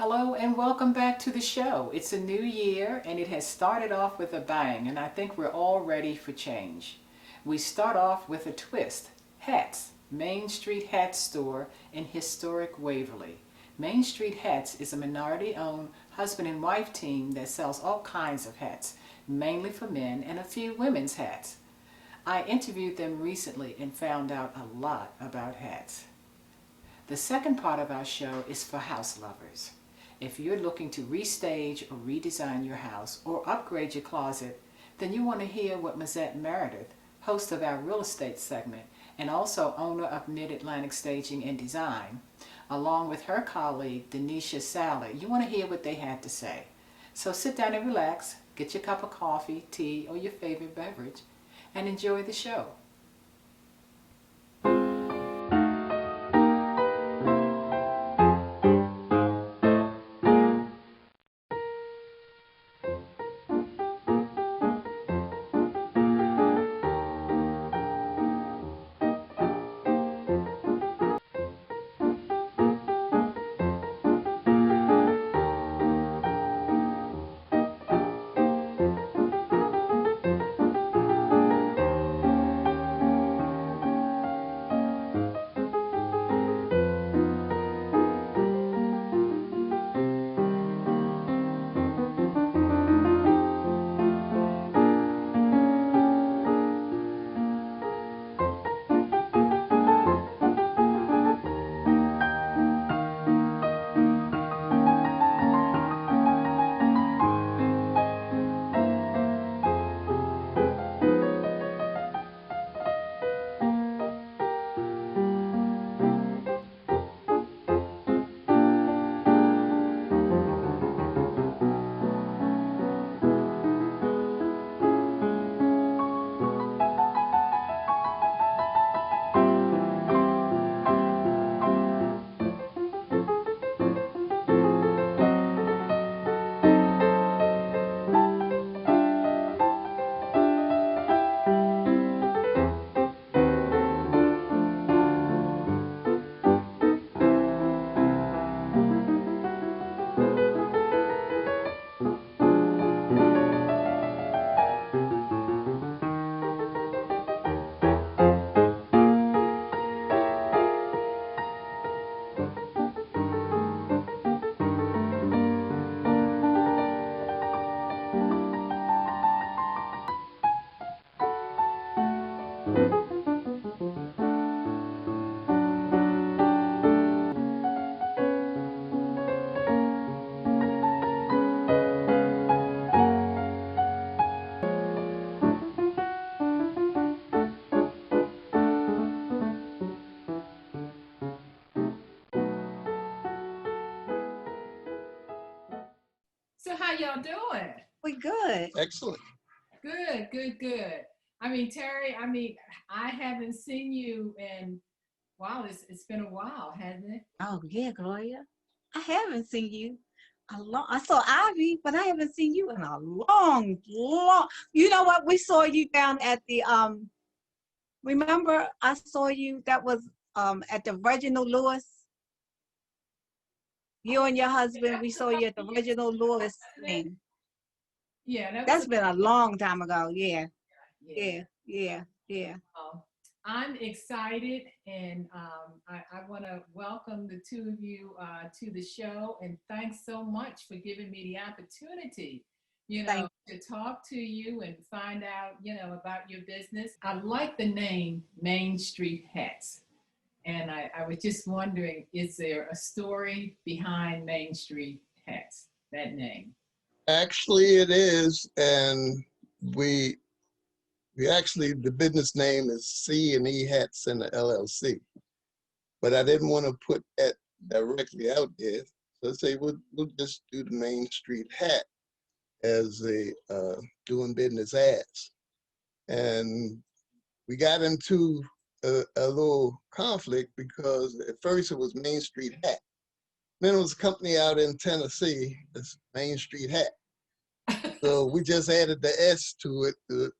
Hello and welcome back to the show. It's a new year and it has started off with a bang, and I think we're all ready for change. We start off with a twist. Hats, Main Street Hat Store in historic Waverly. Main Street Hats is a minority-owned husband and wife team that sells all kinds of hats, mainly for men and a few women's hats. I interviewed them recently and found out a lot about hats. The second part of our show is for house lovers. If you're looking to restage or redesign your house or upgrade your closet, then you want to hear what Mazette Meredith, host of our real estate segment and also owner of Mid-Atlantic Staging and Design, along with her colleague Denisha Sally, you want to hear what they had to say. So sit down and relax, get your cup of coffee, tea, or your favorite beverage, and enjoy the show. So how y'all doing? We good. Excellent. Good, good, good. Terry, I haven't seen you in, wow, it's been a while, hasn't it? Oh yeah, Gloria. I haven't seen you a long. I saw Ivy, but I haven't seen you in a long. You know what? We saw you down at the Remember, I saw you. That was at the Reginald Lewis. You and your husband. That We was a saw you at couple the years Reginald ago, Lewis wasn't it? thing. Yeah, that was That's a been a couple long time ago. Yeah, years. yeah, yeah, yeah. Um, I'm excited, and I want to welcome the two of you to the show, and thanks so much for giving me the opportunity, Thank. to talk to you and find out, about your business. I like the name Main Street Hats, and I was just wondering, is there a story behind Main Street Hats, that name? Actually, it is, and we we actually the business name is C and E Hat Center LLC, but I didn't want to put that directly out there, so I say we'll just do the Main Street Hat as a doing business as, and we got into a little conflict because at first it was Main Street Hat. Then it was a company out in Tennessee, it's Main Street Hat. So we just added the S to it,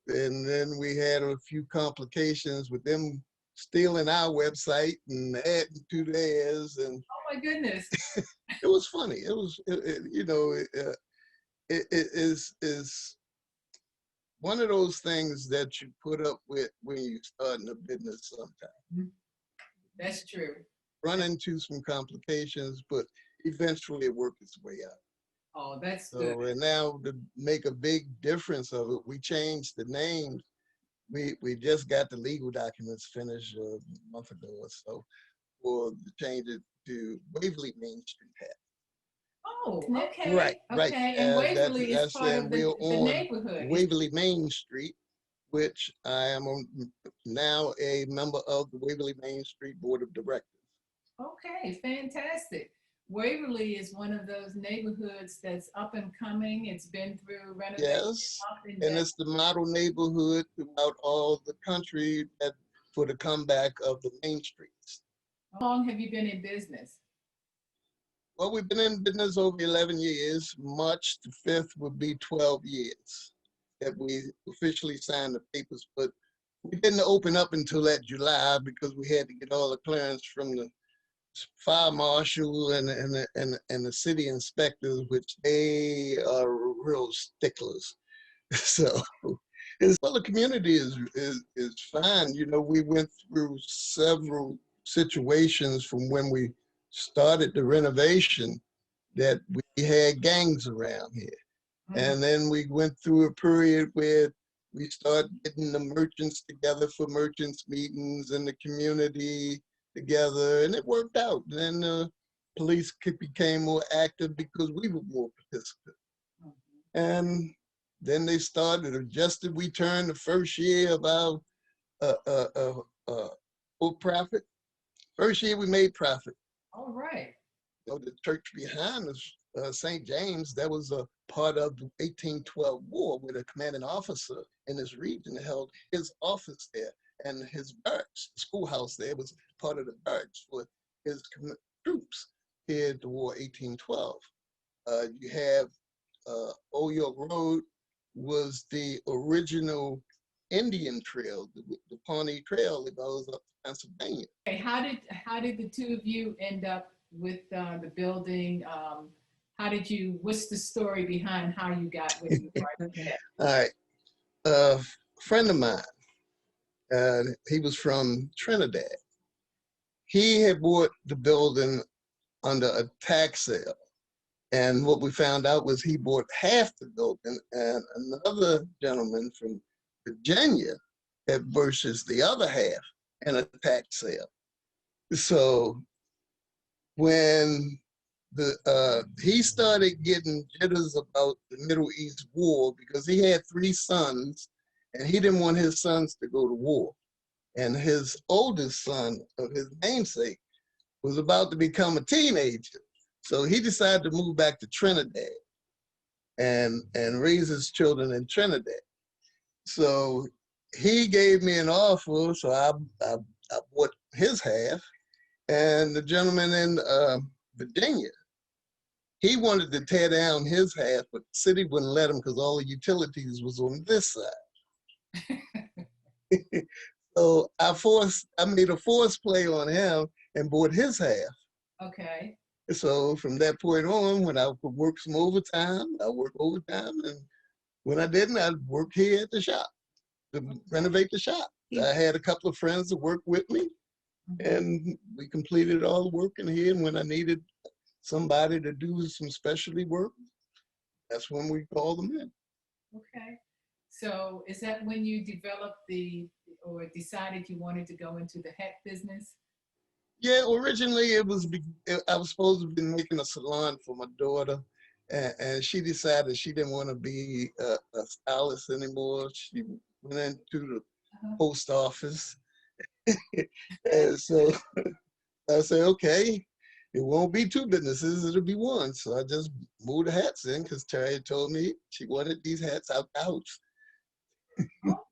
and then we had a few complications with them stealing our website and adding to theirs, and Oh my goodness. it was funny. It was, you know, it is one of those things that you put up with when you starting a business sometimes. That's true. Run into some complications, but eventually it worked its way out. Oh, that's So, good. and now to make a big difference of it, we changed the names. We just got the legal documents finished a month ago or so for to change it to Waverly Main Street Hat. Oh, okay. Right, right. Okay. And Waverly is That's part and of we're the on neighborhood. Waverly Main Street, which I am now a member of the Waverly Main Street Board of Directors. Okay, fantastic. Waverly is one of those neighborhoods that's up and coming. It's been through renovation, Yes, up and and down. it's the model neighborhood throughout all the country for the comeback of the main streets. How long have you been in business? Well, we've been in business over 11 years. March the 5th would be 12 years that we officially signed the papers, but we didn't open up until that July because we had to get all the clearance from the fire marshal and the city inspectors, which they are real sticklers. So, well, the community is fine. You know, we went through several situations from when we started the renovation that we had gangs around here. And then we went through a period where we started getting the merchants together for merchants meetings and the community together, and it worked out. Then the police became more active because we were more participants. And then they started adjusted. We turned the first year of our full profit. First year we made profit. All right. You know, the church behind us, St. James, that was a part of the 1812 war where the commanding officer in this region held his office there, and his barracks, the schoolhouse there, was part of the barracks for his troops here at the war 1812. You have Old York Road was the original Indian trail, the Pawnee Trail that goes up to Pennsylvania. Okay, how did the two of you end up with the building? What's the story behind how you got where you are today? All right. A friend of mine, he was from Trinidad. He had bought the building under a tax sale. And what we found out was he bought half the building, and another gentleman from Virginia had purchased the other half in a tax sale. So when he started getting jitters about the Middle East war because he had 3 sons and he didn't want his sons to go to war. And his oldest son of his namesake was about to become a teenager. So he decided to move back to Trinidad and raise his children in Trinidad. So he gave me an offer, so I bought his half. And the gentleman in Virginia, he wanted to tear down his half, but the city wouldn't let him because all the utilities was on this side. So I made a force play on him and bought his half. Okay. So from that point on, when I could work some overtime, I worked overtime, and when I didn't, I'd work here at the shop to renovate the shop. I had a couple of friends that worked with me, and we completed all the work in here. And when I needed somebody to do some specialty work, that's when we called them in. Okay. So is that when you developed or decided you wanted to go into the hat business? Yeah, originally I was supposed to be making a salon for my daughter, and she decided she didn't want to be a stylist anymore. She went into the post office, and so I said, okay, it won't be 2 businesses, it'll be 1. So I just moved the hats in because Terry told me she wanted these hats out the house.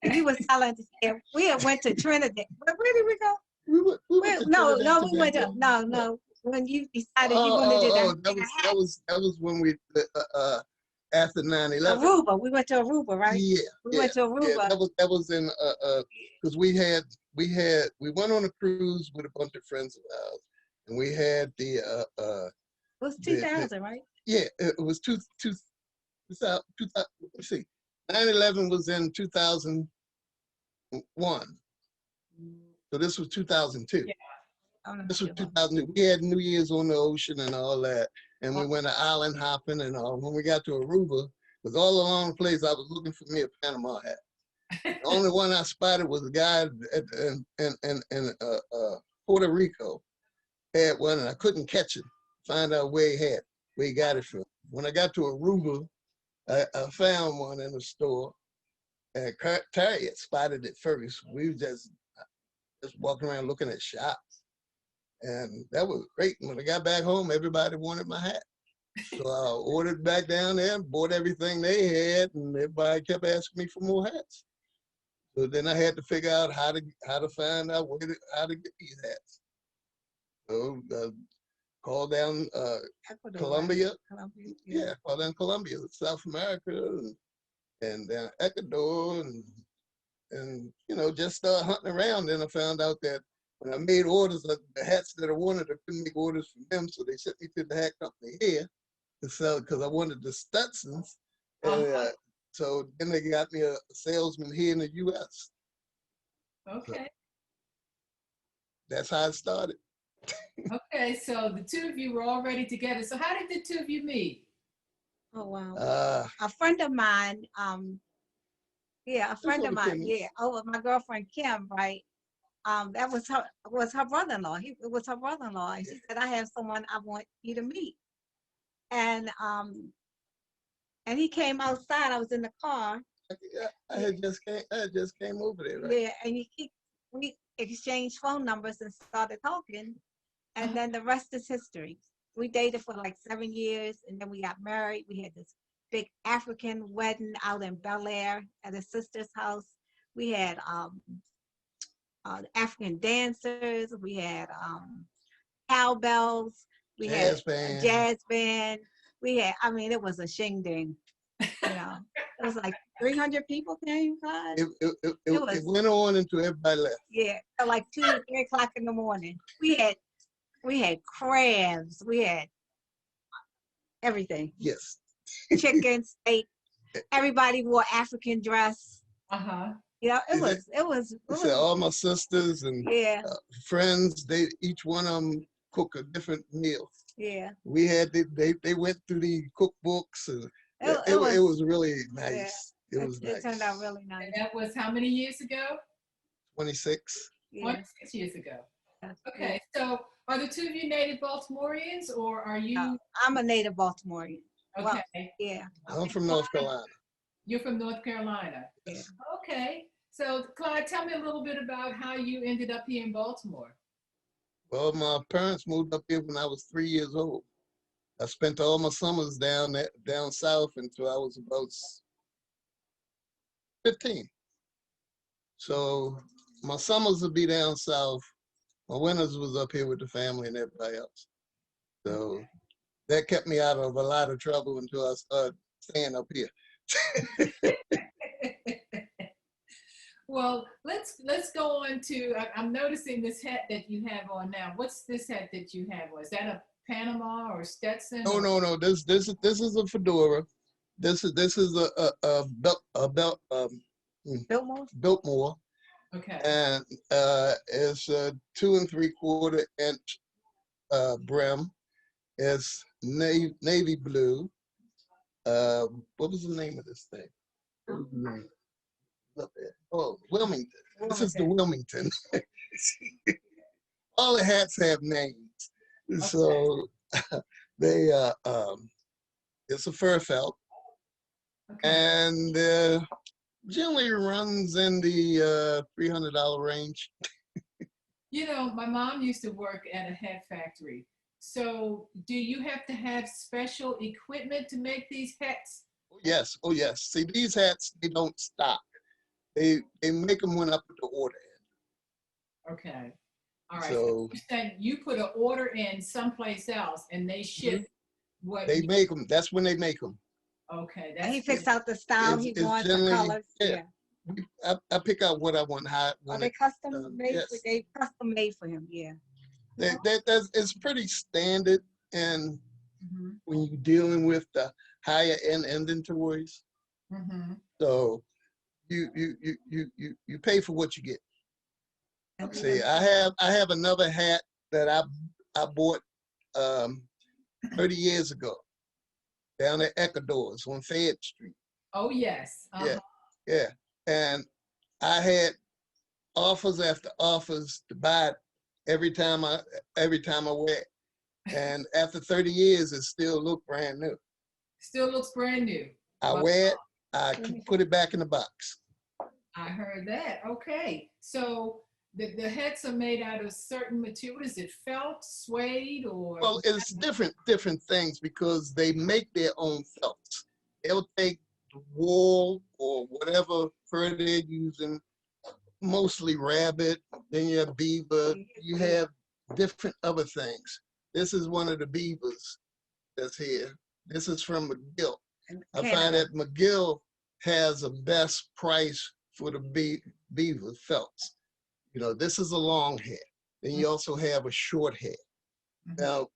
You was telling us that we had went to Trinidad. Where did we go? We went to No, Trinidad, we went to, Tobago. no. When you decided you wanted to that was when we after 9/11. Aruba. We went to Aruba, right? Yeah, We went to yeah. Aruba. That was in because we went on a cruise with a bunch of friends of ours, and we had It was the 2000, right? yeah, it was two 2000, let's see, 9/11 was in 2001, so this was 2002. Yeah. I'm not This was sure. 2002. We had New Year's on the ocean and all that, and we went to island hopping and all. When we got to Aruba, because all along the place I was looking for me a Panama hat. The only one I spotted was a guy in Puerto Rico had one, and I couldn't catch him. Find out where he got it from. When I got to Aruba, I found one in the store, and Terry had spotted it first. We were just walking around looking at shops, and that was great. When I got back home, everybody wanted my hat. So I ordered back down there, bought everything they had, and everybody kept asking me for more hats. So then I had to figure out how to find out how to get these hats. So called down Ecuador, Colombia. right? Colombia, Yeah, called down Colombia, South America, and then Ecuador, and just started hunting around. Then I found out that when I made orders of the hats that I wanted, I couldn't make orders for them, so they sent me to the hat company here to sell because I wanted the Stetsons. And so then they got me a salesman here in the U.S. Okay. So that's how it started. Okay, so the two of you were already together. So how did the two of you meet? Oh wow. Uh, A friend of mine, yeah, a friend what of the mine, Kim yeah. Oh, my girlfriend Kim, right? That was her brother-in-law. It was her brother-in-law, and she said, "I have someone I want you to meet." And he came outside. I was in the car. I had just came over there, right? Yeah, and we exchanged phone numbers and started talking, and then the rest is history. We dated for like 7 years, and then we got married. We had this big African wedding out in Bel Air at a sister's house. We had African dancers. We had cowbells. We had Jazz a band. jazz band. We had, I mean, it was a shingding. It was like 300 people came, Clyde. It went on until everybody left. Yeah, at like 2 or 3 o'clock in the morning. We had crabs. We had everything. Yes. Chicken, steak. Everybody wore African dress. It was All my sisters and yeah, friends, each one of them cook a different meal. yeah. We had they went through the cookbooks, and it was really nice. Yeah, It was it nice. turned out really nice. And that was how many years ago? 26. Yeah. 26 years ago. Yes, Okay, so are the two of you native Baltimoreans, or are you? yeah. I'm a native Baltimorean. Okay, Well, yeah. I'm from North Carolina. you're from North Carolina. Yeah. Okay, so Clyde, tell me a little bit about how you ended up here in Baltimore. Well, my parents moved up here when I was 3 years old. I spent all my summers down south until I was about 15. So my summers would be down south. My winters was up here with the family and everybody else. So that kept me out of a lot of trouble until I started staying up here. Well, let's go on to. I'm noticing this hat that you have on now. What's this hat that you have on? Is that a Panama or Stetson? No. This is a fedora. This is a Biltmore. Okay. And it's a 2 3/4 inch brim. It's navy blue. What was the name of this thing? Up there. Oh, Wilmington. This is the Wilmington. All the hats have names. Okay. So they it's a fur felt. Okay. And generally runs in the $300 range. My mom used to work at a hat factory. So do you have to have special equipment to make these hats? Oh yes. See, these hats, they don't stock. They make them when I put the order in. Okay. All right. So you're saying you put an order in someplace else and they ship what? They make them. That's when they make them. Okay, And that's he good. picks out the style he It's wants, the generally, colors. yeah. Yeah. I pick out what I want, how I Are want they it. custom made? Yes, They custom made for him. Yeah. it's pretty standard. And Mm-hmm. when you're dealing with the higher end inventories, Mm-hmm. so you pay for what you get. And See, even I have another hat that I bought um 30 years ago down at Ecuador's on Fayette Street. Oh yes. Yeah, Uh-huh. yeah. And I had offers after offers to buy it every time I wear it. And after 30 years, it still looked brand new. Still looks brand new. I Wow. wear it, I put it back in the box. I heard that. Okay. So the hats are made out of certain material. What is it? Felt, suede, or Well, it's different things because they make their own felts. They'll take the wool or whatever fur they're using, mostly rabbit, then you have beaver, you have different other things. This is one of the beavers that's here. This is from McGill. I find Canada. that McGill has the best price for the beaver felts. You know, this is a long hair. Then you also have a short hair. Mhm. Now,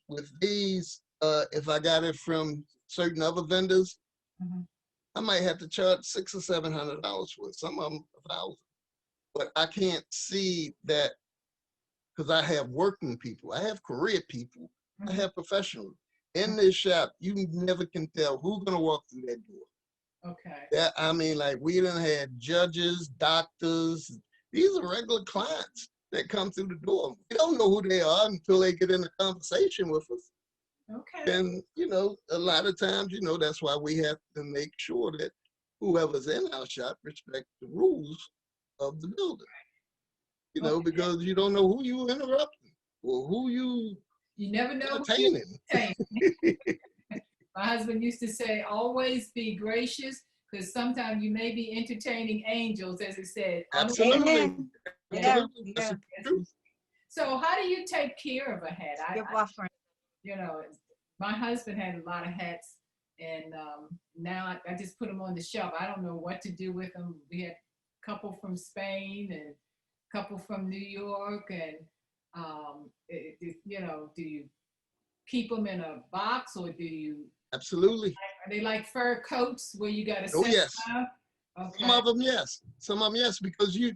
with these, if I got it from certain other vendors, Mhm. I might have to charge $600 or $700 for it. Some of them $1,000. But I can't see that because I have working people, I have career people, I Mhm. have professionals. In this shop, you never can tell who's gonna walk through that door. Okay. That I mean, like we done had judges, doctors. These are regular clients that come through the door. We don't know who they are until they get in a conversation with us. Okay. And you know, a lot of times, you know, that's why we have to make sure that whoever's in our shop respect the rules of the building. You know, Okay. because you don't know who you interrupting or who you You never know who you're entertaining. entertaining. My husband used to say, always be gracious, because sometimes you may be entertaining angels, as it said. Absolutely. Amen. Yeah. Absolutely. That's Yeah. the truth. So how do you take care of a hat? You're buffering. You know, my husband had a lot of hats, and now I just put them on the shelf. I don't know what to do with them. We had a couple from Spain and a couple from New York, and you know, do you keep them in a box, or do you? Absolutely. Are they like fur coats where you got to Oh set yes. them up? Some Okay. of them, yes. Some of them, yes, because you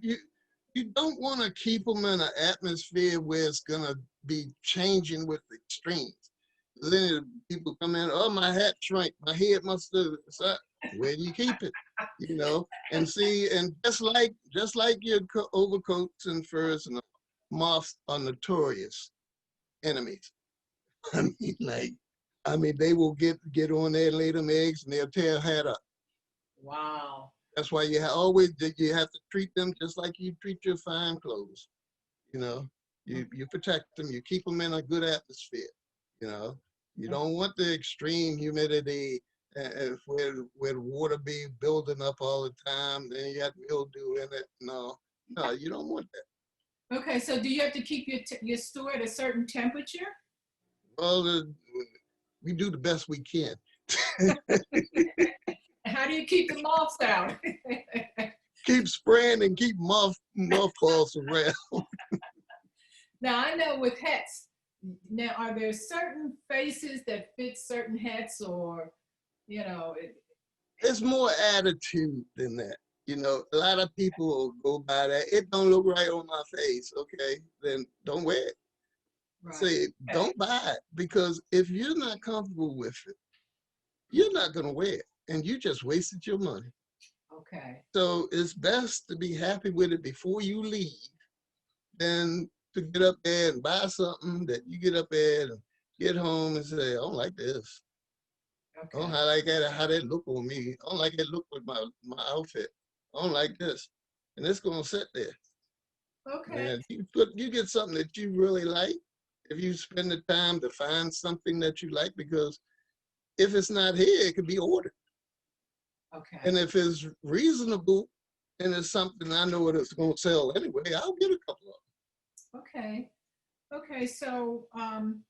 don't want to keep them in an atmosphere where it's gonna be changing with extremes. Then people come in, oh, my hat shrank, my head must have. Where do you keep it? You know, and see, and just like your overcoats and furs, and moths are notorious enemies. I mean, like, I mean, they will get on there, lay them eggs, and they'll tear a hat up. Wow. That's why always you have to treat them just like you treat your fine clothes. You know, you protect them, you keep them in a good atmosphere. You know, you don't want the extreme humidity where the water be building up all the time. Then you got mildew in it. No, no, you don't want that. Okay, so do you have to keep your store at a certain temperature? Well, we do the best we can. How do you keep the moths out? Keep spraying and keep mothballs around. Now I know with hats. Now, are there certain faces that fit certain hats, or you know? It's more attitude than that. You know, a lot of people will go by that. It don't look right on my face. Okay, then don't wear it. Right. Say, don't buy it because if you're not comfortable with it, you're not gonna wear it, and you just wasted your money. Okay. So it's best to be happy with it before you leave than to get up there and buy something that you get up there and get home and say, I don't like this. I Okay. don't like that, how that look on me. I don't like that look with my outfit. I don't like this. And it's gonna sit there. Okay. And you get something that you really like, if you spend the time to find something that you like, because if it's not here, it can be ordered. Okay. And if it's reasonable and it's something I know it's gonna sell anyway, I'll get a couple of Okay. Okay. So, and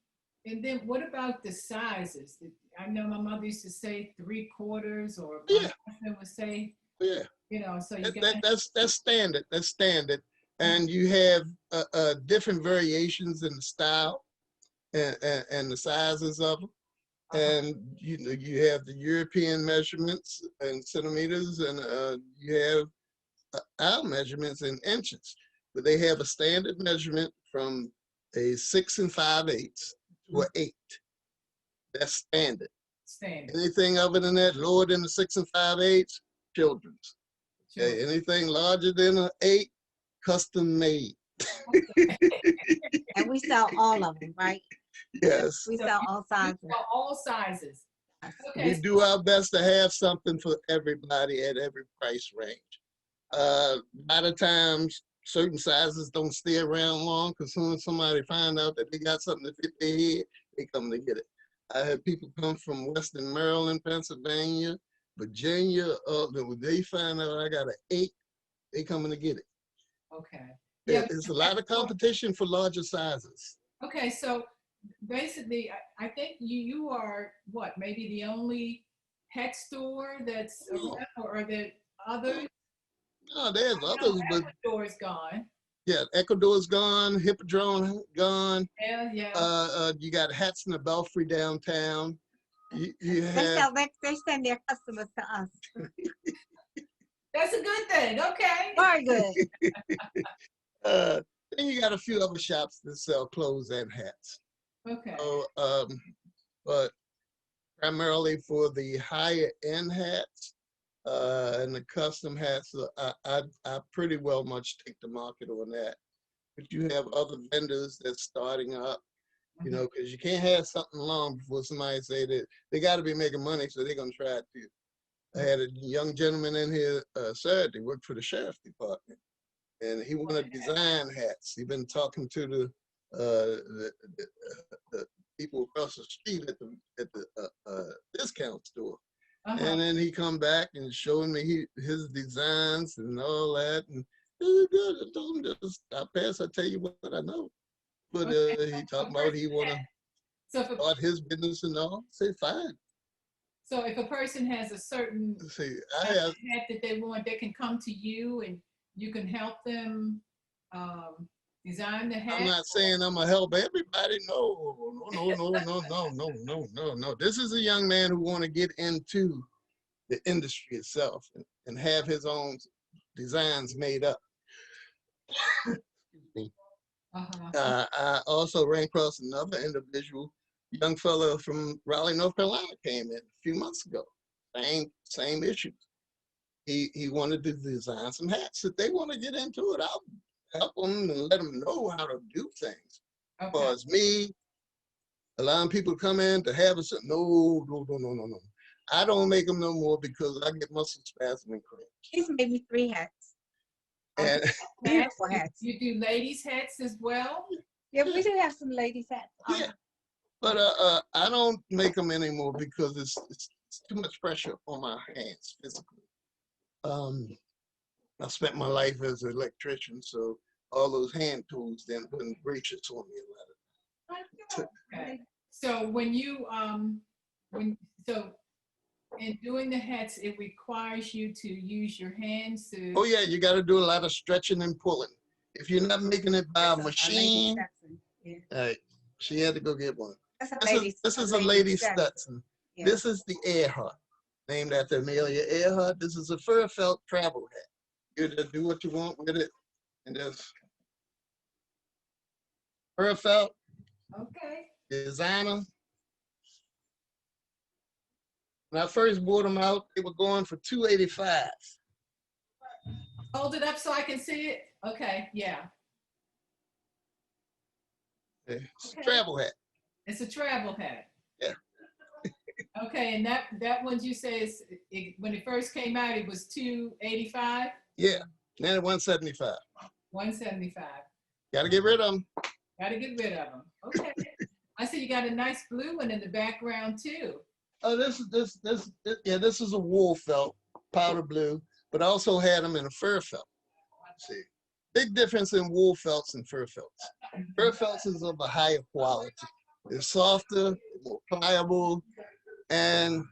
then what about the sizes? I know my mother used to say 3/4, or my Yeah, husband would say, yeah. so you That's standard. That's standard. And you have different variations in the style and the sizes of them. And you know, you have the European measurements in centimeters, and you have our measurements in inches. But they have a standard measurement from a 6 5/8 to an 8. That's standard. standard. Anything other than that, lower than the 6 5/8, children's. Okay, anything larger than an 8, custom made. And we sell all of them, right? Yes. We sell all sizes. All sizes. We Okay. do our best to have something for everybody at every price range. A lot of times, certain sizes don't stay around long because soon as somebody find out that they got something to fit their head, they come to get it. I had people come from Western Maryland, Pennsylvania, Virginia. When they find out I got an 8, they coming to get it. Okay. Yeah. There's a lot of competition for larger sizes. Okay, so basically, I think you are what, maybe the only pet store that's around, or are there others? No, there's others, but Ecuador's gone. yeah, Ecuador's gone, Hippodrome gone. Yeah. You got Hats in the Belfry downtown. You have They send their customers to us. That's a good thing. Okay. Very good. then you got a few other shops that sell clothes and hats. Okay. So, but primarily for the higher end hats and the custom hats, I pretty well much take the market on that. But you have other vendors that's starting up, you know, because you can't have something long before somebody say that they got to be making money, so they're gonna try it too. I had a young gentleman in here Saturday, worked for the sheriff's department, and he wanted to design hats. He'd been talking to the people across the street at the discount store. And then he come back and showing me his designs and all that. And it was good. I told him, just stop past, I'll tell you what I know. But he talked about he want to start his business and all. I say, fine. So if a person has a certain hat that they want, they can come to you and you can help them design the hat. I'm not saying I'm gonna help everybody. No. This is a young man who want to get into the industry itself and have his own designs made up. Excuse me. I also ran across another individual, young fellow from Raleigh, North Carolina, came in a few months ago. Same issues. He wanted to design some hats. If they want to get into it, I'll help them and let them know how to do things. As far as me, allowing people to come in to have a no. I don't make them no more because I get muscle spasm and cramp. He's made me 3 hats. And Beautiful hats. You do ladies' hats as well? Yeah, we do have some ladies' hats. Yeah, but I don't make them anymore because it's too much pressure on my hands physically. I spent my life as an electrician, so all those hand tools then putting breaches on me a lot of times. Okay. So when you in doing the hats, it requires you to use your hands to. Oh yeah, you got to do a lot of stretching and pulling. If you're not making it by a machine, she had to go get one. This is a lady Stetson. Yeah. This is the Earhart, named after Amelia Earhart. This is a fur felt travel hat. You just do what you want with it, and just fur felt. Okay. Designer. When I first bought them out, they were going for $285. Hold it up so I can see it. Okay, yeah. It's a travel hat. It's a travel hat. Yeah. Okay, and that one you say when it first came out, it was $285. Yeah. Now it's $175. $175. Got to get rid of them. Got to get rid of them. Okay. I see you got a nice blue one in the background too. Oh, this is a wool felt, powder blue, but I also had them in a fur felt. See, big difference in wool felts and fur felts. Fur felts is of a higher quality. They're softer, more pliable, and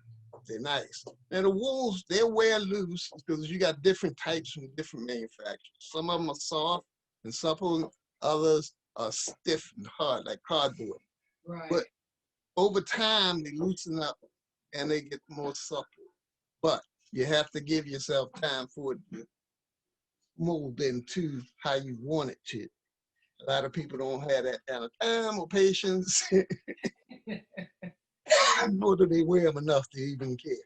they're nice. And the wools, they'll wear loose because you got different types from different manufacturers. Some of them are soft and supple, others are stiff and hard, like cardboard. Right. But over time, they loosen up and they get more supple. But you have to give yourself time for it to mold into how you want it to. A lot of people don't have that kind of time or patience, nor do they wear them enough to even care.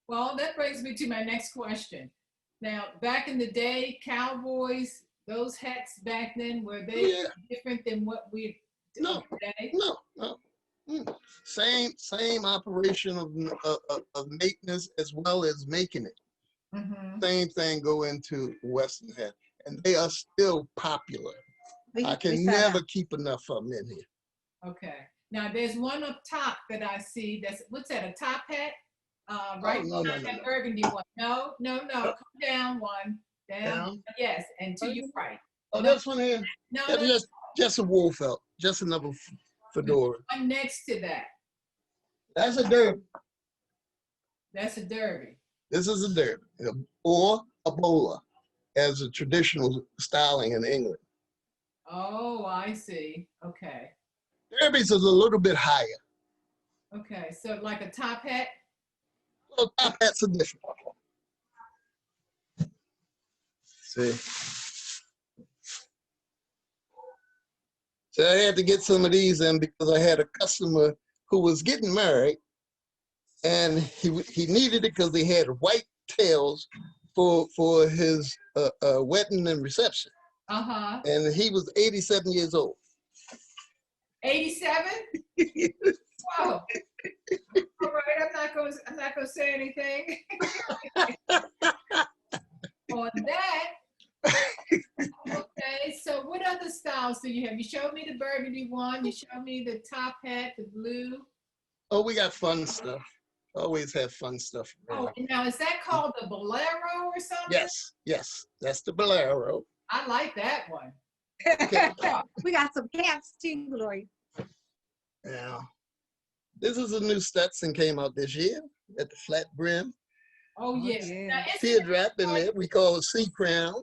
Well, that brings me to my next question. Now, back in the day, cowboys, those hats back then, were they different than what we do No, today? no. Same operation of maintenance as well as making it. Mm-hmm. Same thing go into Western hat, and they are still popular. I can never keep enough of them in here. Okay. Now, there's one up top that I see. That's what's that? A top hat? Right. No. That burgundy one. No. Come down one. Down. Yes, and to your right. Oh, this one here. No. Just a wool felt. Just another fedora. One next to that. That's a derby. That's a derby. This is a derby, or a bowler, as a traditional styling in England. Oh, I see. Okay. Derbies is a little bit higher. Okay, so like a top hat? Well, top hats are different. See? So I had to get some of these in because I had a customer who was getting married, and he needed it because he had white tails for his wedding and reception. Uh-huh. And he was 87 years old. 87? Whoa. All right, I'm not gonna say anything on that. Okay, so what other styles do you have? You showed me the burgundy one, you showed me the top hat, the blue. Oh, we got fun stuff. Always have fun stuff. Oh, now is that called the bolero or something? Yes, that's the bolero. I like that one. Okay. We got some caps too, Glory. Yeah. This is a new Stetson came out this year at the flat brim. Oh, yes. Yeah. Now, Teardrop in there. We call it sea crown.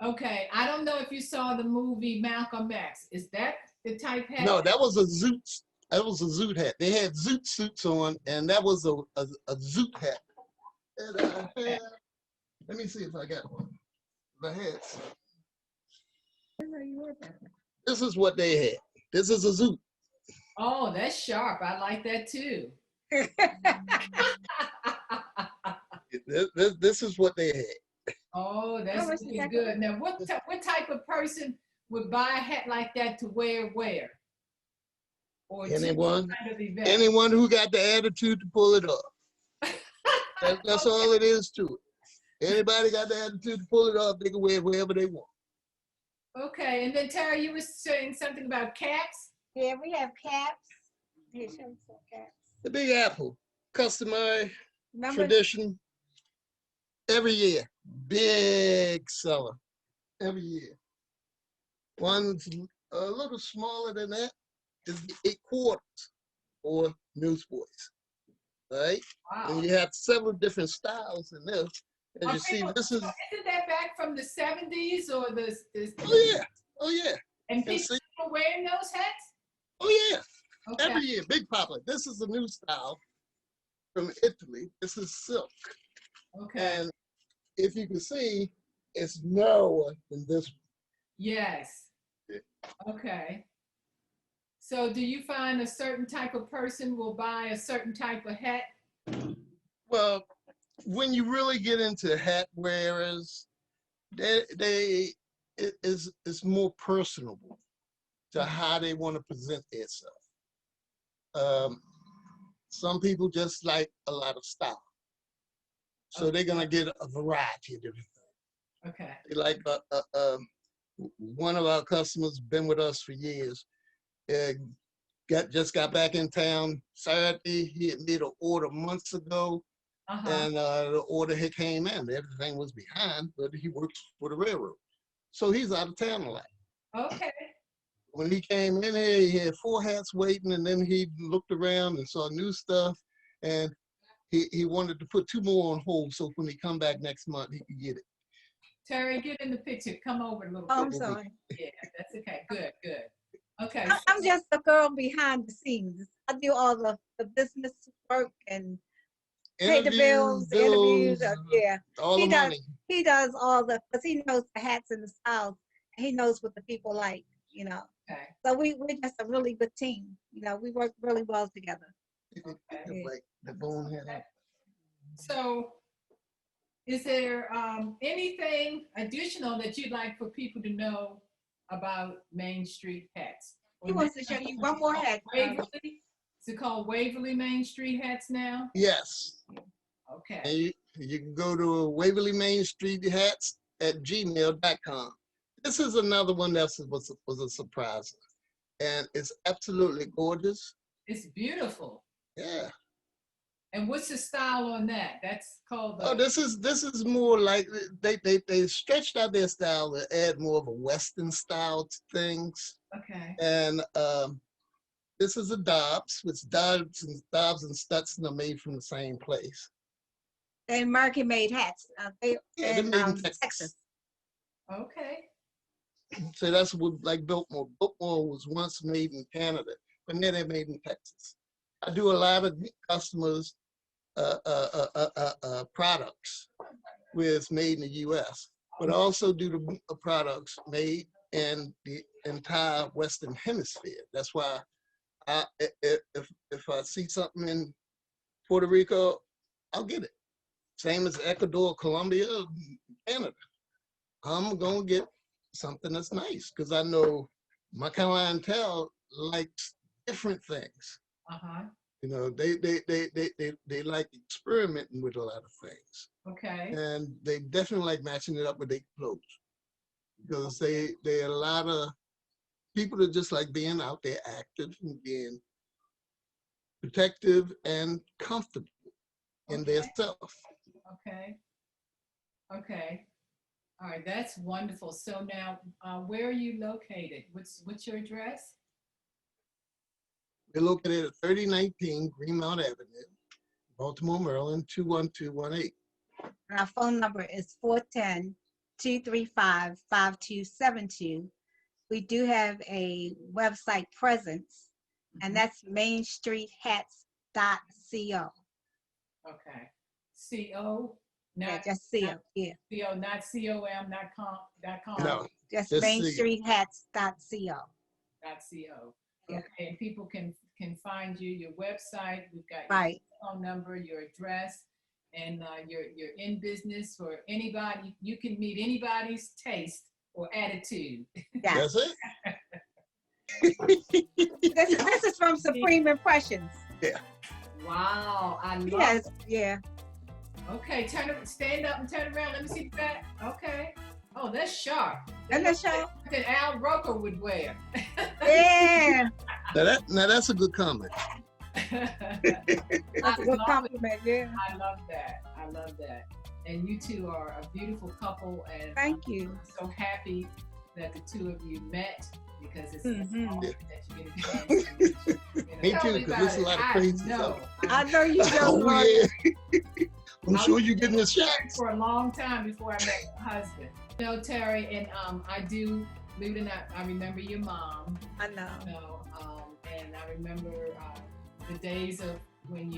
Okay, I don't know if you saw the movie Malcolm X. Is that the type hat? No, that was a zoot. That was a zoot hat. They had zoot suits on, and that was a zoot hat. And let me see if I got one. The hats. This is what they had. This is a zoot. Oh, that's sharp. I like that too. This is what they had. Oh, that's really good. Now, what type of person would buy a hat like that to wear? Or Anyone, kind of event? anyone who got the attitude to pull it off. That's all it is to it. Anybody got the attitude to pull it off, they can wear it wherever they want. Okay, and then Tara, you were saying something about caps? Yeah, we have caps. Here, show me some caps. The Big Apple, customary, Remember, tradition, every year, big seller, every year. One's a little smaller than that is the 8/4 or Newsboys, right? Wow. And you have several different styles in this. As you see, this is. Isn't that back from the 70s or the? Oh yeah. And people are wearing those hats? Oh yeah. Okay. Every year, big popular. This is a new style from Italy. This is silk. Okay. And if you can see, it's narrower than this one. Yes. Yeah. Okay. So do you find a certain type of person will buy a certain type of hat? Well, when you really get into hat wearers, it's more personable to how they want to present themselves. Some people just like a lot of style. So they're gonna get a variety of different things. Okay. They like one of our customers been with us for years. Just got back in town Saturday. He had made an order months ago, and the order had came in. Everything was behind, but he works for the railroad, so he's out of town a lot. Okay. When he came in here, he had 4 hats waiting, and then he looked around and saw new stuff, and he wanted to put 2 more on hold, so when he come back next month, he could get it. Terry, get in the picture. Come over a little Oh, bit. I'm sorry. Yeah, that's okay. Good, good. Okay. I'm just the girl behind the scenes. I do all the business work and pay the bills, the interviews. Yeah, all he the does. money. He does all the, because he knows the hats and the styles. And he knows what the people like, you know. Okay. So we're just a really good team. You know, we work really well together. Okay. Like the bone hat. So, is there anything additional that you'd like for people to know about Main Street Hats? He wants to show you one more hat. Waverly? Is it called Waverly Main Street Hats now? Yes. Okay. And you can go to Waverly Main Street Hats at gmail.com. This is another one that was a surprise. And it's absolutely gorgeous. It's beautiful. Yeah. And what's the style on that? That's called the... Oh, this is more like they stretched out their style to add more of a Western style to things. Okay. And this is a Dobbs, which Dobbs and Stetson are made from the same place. They're American-made hats. They're they're made in Texas. Okay. So that's what, like Biltmore. Biltmore was once made in Canada, but now they're made in Texas. I do a lot of customers' products where it's made in the U.S., but I also do the products made in the entire Western Hemisphere. That's why if I see something in Puerto Rico, I'll get it. Same as Ecuador, Colombia, Canada. I'm gonna get something that's nice because I know my clientele likes different things. Uh-huh. You know, they like experimenting with a lot of things. Okay. And they definitely like matching it up with their clothes. Because they are a lot of people that just like being out there active and being protective and comfortable in their self. Okay. Okay. All right, that's wonderful. So now, where are you located? What's your address? We're located at 3019 Greenmount Avenue, Baltimore, Maryland, 21218. Our phone number is 410-235-5272. We do have a website presence, and that's mainstreethats.co. Okay. CO? Yeah, Not, just CO. Yeah, CO, not COM, not com. No, just just CO. mainstreethats.co. .co. Yeah. Okay, and people can find you, your website. We've got your Right. phone number, your address, and you're in business for anybody. You can meet anybody's taste or attitude. Yes. That's it. This is from Supreme Impressions. Yeah. Wow, I love Yes, it. yeah. Okay, stand up and turn around. Let me see the back. Okay. Oh, that's sharp. And the show. That Al Roker would wear. Yeah. Now that's a good comment. That's a good compliment, yeah. I love that. I love that. And you two are a beautiful couple, and Thank you. I'm so happy that the two of you met because it's Mhm. awesome that you get a chance to meet. Me Tell too, me because about there's a it. lot of I crazy know. stuff. I know you don't Oh, know. yeah. I'm I sure was you're getting the shots. for a long time before I met my husband. You know, Terry, and I do, believe it or not, I remember your mom. I know. You know, and I remember the days of when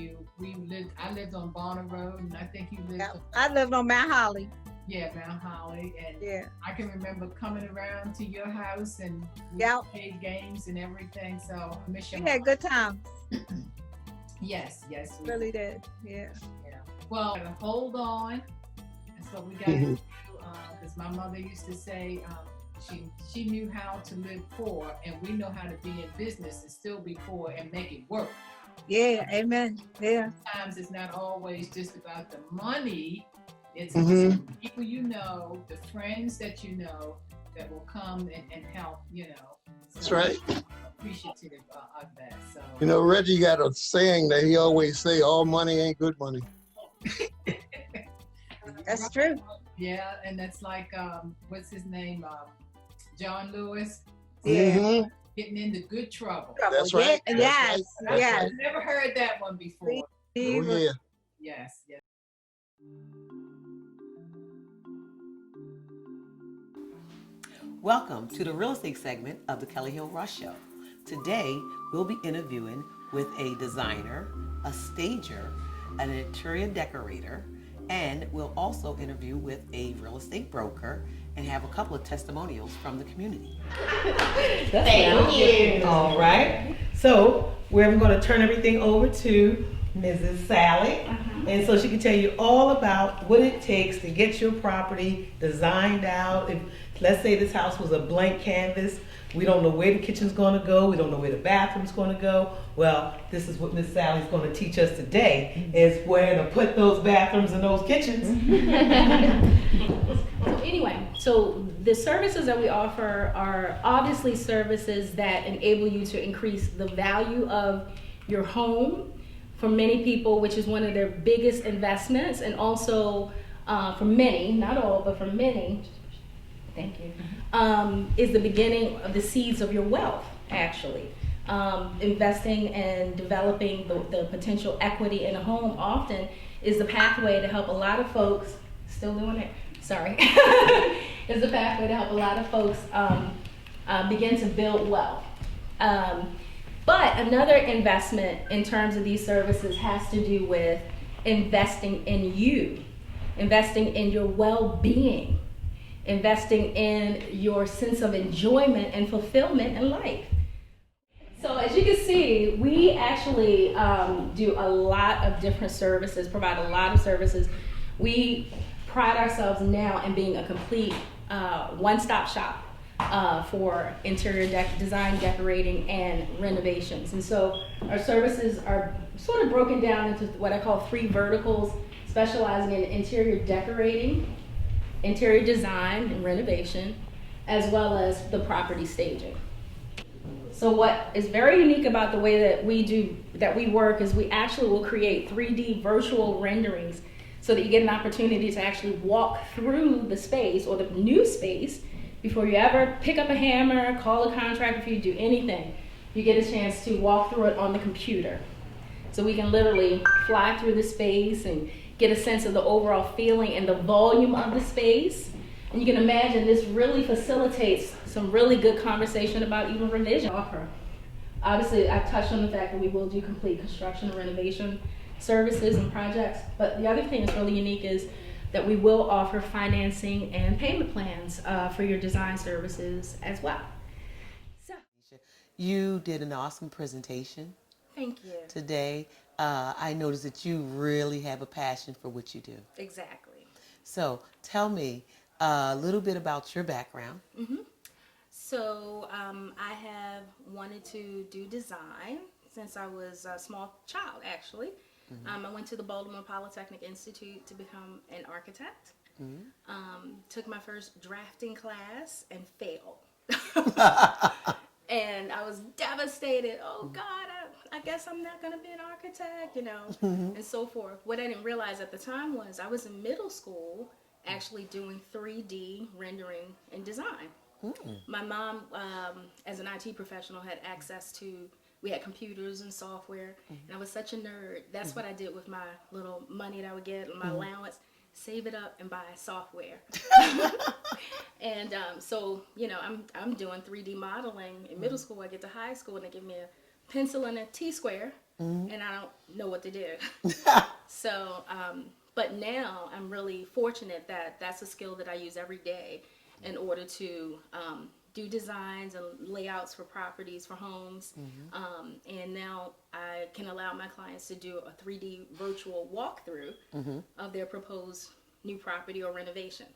I lived on Bonner Road, and I think you lived Yeah. on, I lived on Mount Holly. Mount Holly, and Yeah. I can remember coming around to your house and we Yep. played games and everything, so I miss your We had mom. good times. Yes, we Really did. Yeah. Yeah. Well, hold on. That's what we got to do. Because my mother used to say she knew how to live poor, and we know how to be in business and still be poor and make it work. Yeah. Amen. Yeah. Sometimes it's not always just about the money. It's Mhm. the people you know, the friends that you know that will come and help, you know. That's So right. I'm appreciative of that. So You know, Reggie got a saying that he always say, all money ain't good money. That's true. yeah, and that's like what's his name? John Lewis Yeah. Mhm. Getting into good trouble. That's right. Yeah, That's yes, right. That's yes. right. Never heard that one before. Oh yeah. Yes, yes. Welcome to the real estate segment of the Kelly Hill Rush Show. Today, we'll be interviewing with a designer, a stager, an interior decorator, and we'll also interview with a real estate broker and have a couple of testimonials from the community. Thank you. All right. So we're going to turn everything over to Mrs. Sally. And so she can tell you all about what it takes to get your property designed out. If, let's say this house was a blank canvas. We don't know where the kitchen's going to go. We don't know where the bathroom's going to go. Well, this is what Miss Sally's going to teach us today, is where to put those bathrooms and those kitchens. So anyway, so the services that we offer are obviously services that enable you to increase the value of your home for many people, which is one of their biggest investments, and also for many, not all, but for many, thank you, is the beginning of the seeds of your wealth, actually. Investing and developing the potential equity in a home often is the pathway to help a lot of folks, still doing it, sorry, is the pathway to help a lot of folks begin to build wealth. But another investment in terms of these services has to do with investing in you, investing in your well-being, investing in your sense of enjoyment and fulfillment in life. So as you can see, we actually do a lot of different services, provide a lot of services. We pride ourselves now in being a complete one-stop shop for interior design, decorating, and renovations. And so our services are sort of broken down into what I call 3 verticals, specializing in interior decorating, interior design and renovation, as well as the property staging. So what is very unique about the way that we work is we actually will create 3D virtual renderings so that you get an opportunity to actually walk through the space or the new space before you ever pick up a hammer, call a contractor, if you do anything. You get a chance to walk through it on the computer. So we can literally fly through the space and get a sense of the overall feeling and the volume of the space. And you can imagine this really facilitates some really good conversation about even revision offer. Obviously, I've touched on the fact that we will do complete construction and renovation services and projects, but the other thing that's really unique is that we will offer financing and payment plans for your design services as well. So, You did an awesome presentation thank you. today. I noticed that you really have a passion for what you do. Exactly. So tell me a little bit about your background. So I have wanted to do design since I was a small child, actually. I went to the Baltimore Polytechnic Institute to become an architect. Took my first drafting class and failed. And I was devastated. Oh God, I guess I'm not gonna be an architect, you know, and so forth. What I didn't realize at the time was I was in middle school actually doing 3D rendering and design. My mom, as an IT professional, had access to, we had computers and software, and I was such a nerd. That's what I did with my little money that I would get, my allowance, save it up and buy software. And so, you know, I'm doing 3D modeling in middle school. I get to high school and they give me a pencil and a T-square, and I don't know what to do. So, but now I'm really fortunate that that's a skill that I use every day in order to do designs and layouts for properties, for homes. And now I can allow my clients to do a 3D virtual walkthrough of their proposed new property or renovation.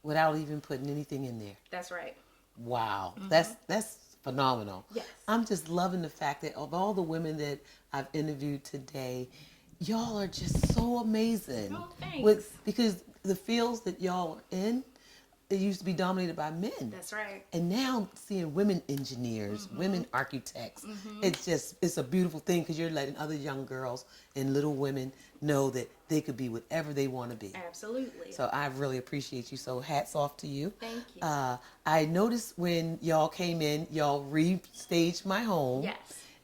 Without even putting anything in there. That's right. Wow, that's phenomenal. Yes. I'm just loving the fact that of all the women that I've interviewed today, y'all are just so amazing. Oh, thanks. Because the fields that y'all are in, it used to be dominated by men. That's right. And now seeing women engineers, women architects, it's a beautiful thing because you're letting other young girls and little women know that they could be whatever they want to be. Absolutely. So I really appreciate you. So hats off to you. Thank you. I noticed when y'all came in, y'all restaged my home. Yes.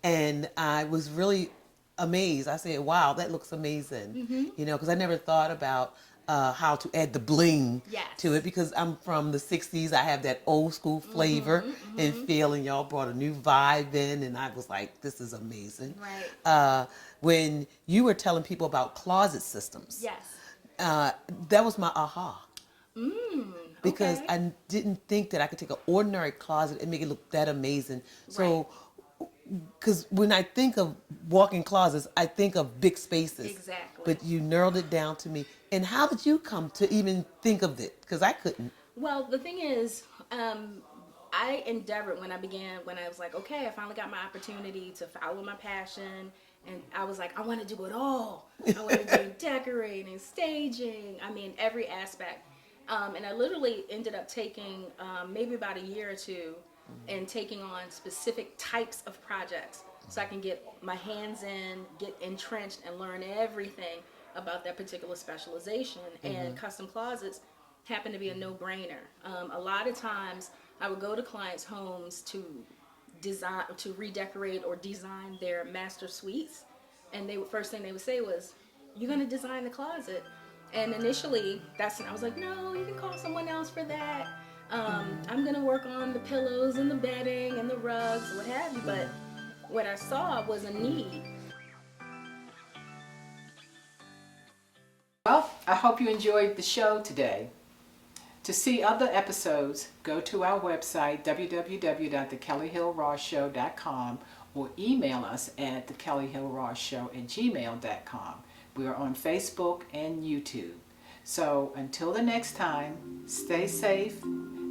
And I was really amazed. I said, wow, that looks amazing. You know, because I never thought about how to add the bling to it because I'm from the 60s. I have that old school flavor and feel, and y'all brought a new vibe in, and I was like, this is amazing. Right. When you were telling people about closet systems, Yes. that was my aha. Because Okay. I didn't think that I could take an ordinary closet and make it look that amazing. So, because when I think of walk-in closets, I think of big spaces. Exactly. But you narrowed it down to me. And how did you come to even think of it? Because I couldn't. Well, the thing is, I endeavored when I was like, okay, I finally got my opportunity to follow my passion. And I was like, I want to do it all. I want to do decorating, staging, I mean, every aspect. And I literally ended up taking maybe about a year or two and taking on specific types of projects so I can get my hands in, get entrenched, and learn everything about that particular specialization. And custom closets happen to be a no-brainer. A lot of times I would go to clients' homes to design, to redecorate or design their master suites, and first thing they would say was, "You're gonna design the closet?" And initially, that's when I was like, "No, you can call someone else for that. I'm gonna work on the pillows and the bedding and the rugs, what have you." But what I saw was a need. Well, I hope you enjoyed the show today. To see other episodes, go to our website, www.thekellyhillrawshow.com, or email us at thekellyhillrawshow@gmail.com. We are on Facebook and YouTube. So until the next time, stay safe,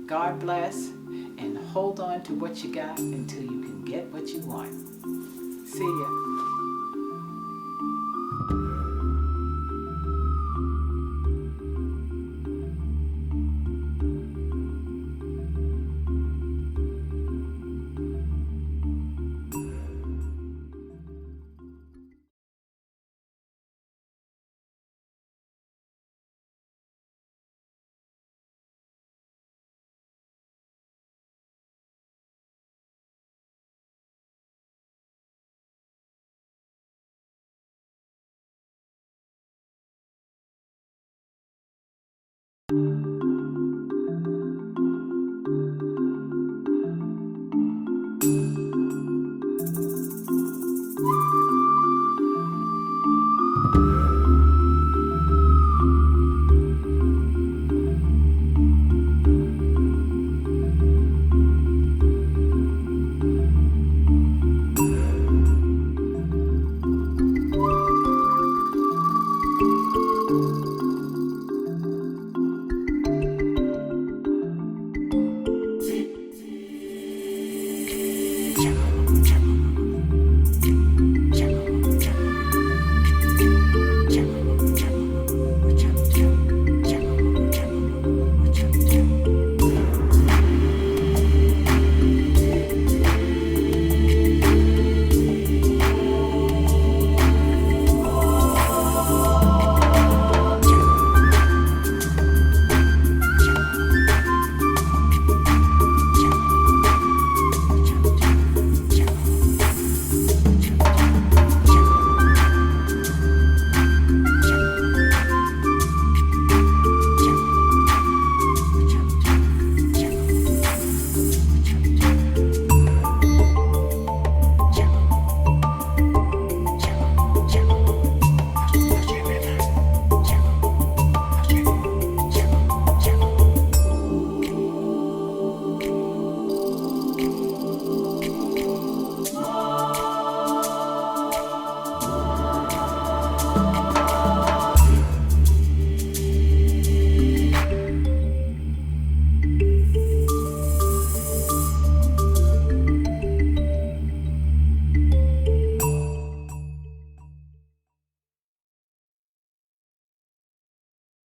God bless, and hold on to what you got until you can get what you want. See ya.